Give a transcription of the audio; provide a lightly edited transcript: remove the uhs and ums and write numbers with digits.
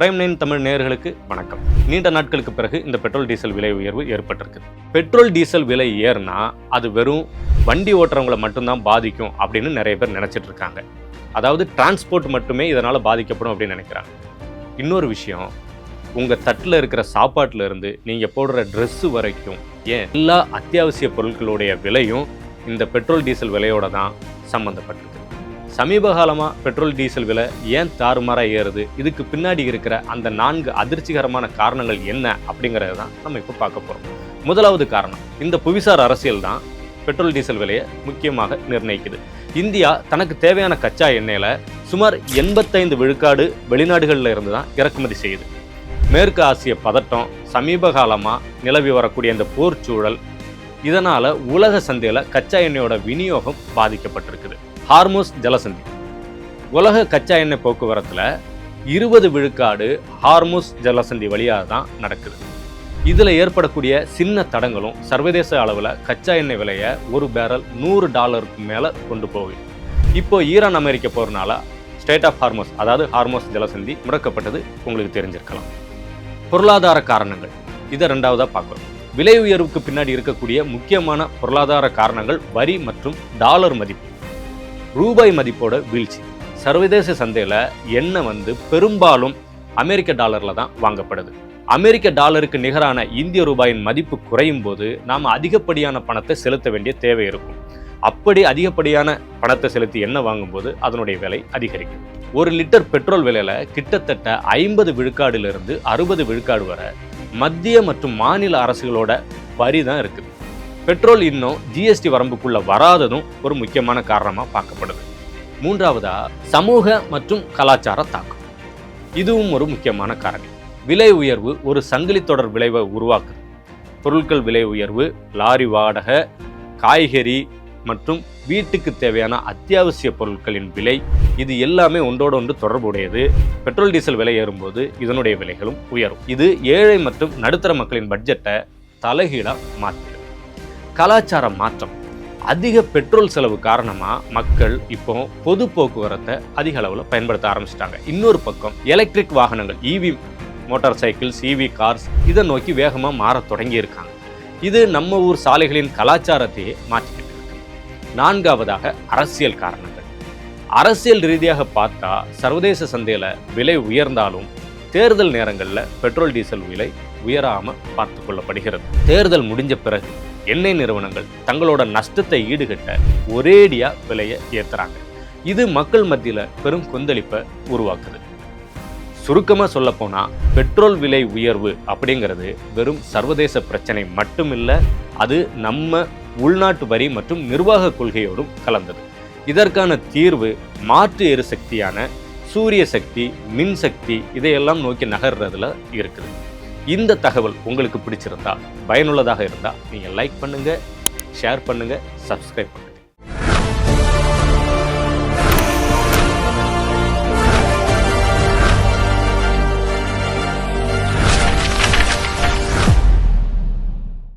Prime 9 Tamil நேயர்களுக்கு வணக்கம். நீண்ட நாட்களுக்கு பிறகு இந்த பெட்ரோல் டீசல் விலை உயர்வு ஏற்பட்டிருக்கு. பெட்ரோல் டீசல் விலை ஏறினா அது வெறும் வண்டி ஓட்டுறவங்களை மட்டும்தான் பாதிக்கும் அப்படின்னு நிறைய பேர் நினைச்சிட்டு இருக்காங்க. அதாவது டிரான்ஸ்போர்ட் மட்டுமே இதனால பாதிக்கப்படும் அப்படின்னு நினைக்கிறாங்க. இன்னொரு விஷயம், உங்க தட்டில் இருக்கிற சாப்பாட்டுல இருந்து நீங்க போடுற ட்ரெஸ் வரைக்கும், ஏன் எல்லா அத்தியாவசிய பொருட்களுடைய விலையும் இந்த பெட்ரோல் டீசல் விலையோட தான் சம்பந்தப்பட்டிருக்கு. சமீப காலமாக பெட்ரோல் டீசல் விலை ஏன் தாறுமாறாக ஏறுது, இதுக்கு பின்னாடி இருக்கிற அந்த 4 அதிர்ச்சிகரமான காரணங்கள் என்ன அப்படிங்கிறது தான் நம்ம இப்போ பார்க்க போகிறோம். முதலாவது காரணம், இந்த புவிசார் அரசியல் தான் பெட்ரோல் டீசல் விலையை முக்கியமாக நிர்ணயிக்குது. இந்தியா தனக்கு தேவையான கச்சா எண்ணெயில் சுமார் 85 விழுக்காடு வெளிநாடுகளில் இருந்து தான் இறக்குமதி செய்யுது. மேற்கு ஆசிய பதட்டம், சமீப காலமாக நிலவி வரக்கூடிய இந்த போர் சூழல், இதனால் உலக சந்தையில் கச்சா எண்ணெயோட விநியோகம் பாதிக்கப்பட்டிருக்குது. ஹார்முஸ் ஜலசந்தி, உலக கச்சா எண்ணெய் போக்குவரத்தில் 20 விழுக்காடு ஹார்முஸ் ஜலசந்தி வழியாக தான் நடக்குது. இதில் ஏற்படக்கூடிய சின்ன தடங்களும் சர்வதேச அளவில் கச்சா எண்ணெய் விலையை ஒரு பேரல் $100 மேலே கொண்டு போகுது. இப்போ ஈரான் அமெரிக்க போகிறனால ஸ்டேட் ஆஃப் ஹார்முஸ், அதாவது ஹார்முஸ் ஜலசந்தி முடக்கப்பட்டது உங்களுக்கு தெரிஞ்சிருக்கலாம். பொருளாதார காரணங்கள், இதை ரெண்டாவதாக பார்க்கணும். விலை உயர்வுக்கு பின்னாடி இருக்கக்கூடிய முக்கியமான பொருளாதார காரணங்கள் வரி மற்றும் டாலர் மதிப்பு, ரூபாய் மதிப்போட வீழ்ச்சி. சர்வதேச சந்தையில் எண்ணெய் பெரும்பாலும் அமெரிக்க டாலரில் தான் வாங்கப்படுது. அமெரிக்க டாலருக்கு நிகரான இந்திய ரூபாயின் மதிப்பு குறையும் போது நாம் அதிகப்படியான பணத்தை செலுத்த வேண்டிய தேவை இருக்கும். அப்படி அதிகப்படியான பணத்தை செலுத்தி எண்ணெய் வாங்கும்போது அதனுடைய விலை அதிகரிக்கும். 1 லிட்டர் பெட்ரோல் விலையில் கிட்டத்தட்ட 50 விழுக்காடுலேருந்து 60 விழுக்காடு வரை மத்திய மற்றும் மாநில அரசுகளோட வரி தான் இருக்குது. பெட்ரோல் இன்னும் ஜிஎஸ்டி வரம்புக்குள்ள வராததும் ஒரு முக்கியமான காரணமாக பார்க்கப்படுது. மூன்றாவதா, சமூக மற்றும் கலாச்சார தாக்கம், இதுவும் ஒரு முக்கியமான காரணம். விலை உயர்வு ஒரு சங்கிலி தொடர் விளைவை உருவாக்குது. பொருட்கள் விலை உயர்வு, லாரி வாடகை, காய்கறி மற்றும் வீட்டுக்கு தேவையான அத்தியாவசிய பொருட்களின் விலை, இது எல்லாமே ஒன்றோடு ஒன்று தொடர்புடையது. பெட்ரோல் டீசல் விலை ஏறும்போது இதனுடைய விலைகளும் உயரும். இது ஏழை மற்றும் நடுத்தர மக்களின் பட்ஜெட்டை தலைகீழாக மாற்றுது. கலாச்சார மாற்றம், அதிக பெட்ரோல் செலவு காரணமாக மக்கள் இப்போ பொது போக்குவரத்தை அதிக அளவில் பயன்படுத்த ஆரம்பிச்சிட்டாங்க. இன்னொரு பக்கம் எலக்ட்ரிக் வாகனங்கள், இவி மோட்டார் சைக்கிள்ஸ், இவி கார்ஸ், இதை நோக்கி வேகமாக மாற தொடங்கி இருக்காங்க. இது நம்ம ஊர் சாலைகளின் கலாச்சாரத்தையே மாற்றிக்கிட்டு இருக்கு. நான்காவதாக அரசியல் காரணங்கள். அரசியல் ரீதியாக பார்த்தா சர்வதேச சந்தையில் விலை உயர்ந்தாலும் தேர்தல் நேரங்களில் பெட்ரோல் டீசல் விலை உயராமல் பார்த்து கொள்ளப்படுகிறது. தேர்தல் முடிஞ்ச பிறகு எண்ணெய் நிறுவனங்கள் தங்களோட நஷ்டத்தை ஈடுகட்ட ஒரேடியாக விலையை ஏற்றுறாங்க. இது மக்கள் மத்தியில் பெரும் கொந்தளிப்பை உருவாக்குது. சுருக்கமாக சொல்லப்போனால் பெட்ரோல் விலை உயர்வு அப்படிங்கிறது வெறும் சர்வதேச பிரச்சனை மட்டுமில்லை, அது நம்ம உள்நாட்டு வரி மற்றும் நிர்வாக கொள்கையோடும் கலந்தது. இதற்கான தீர்வு மாற்று எரிசக்தியான சூரிய சக்தி, மின்சக்தி, இதையெல்லாம் நோக்கி நகர்றதுல இருக்குது. இந்த தகவல் உங்களுக்கு பிடிச்சிருந்தா, பயனுள்ளதாக இருந்தால் நீங்கள் லைக் பண்ணுங்கள், ஷேர் பண்ணுங்கள், சப்ஸ்கிரைப் பண்ணுங்கள்.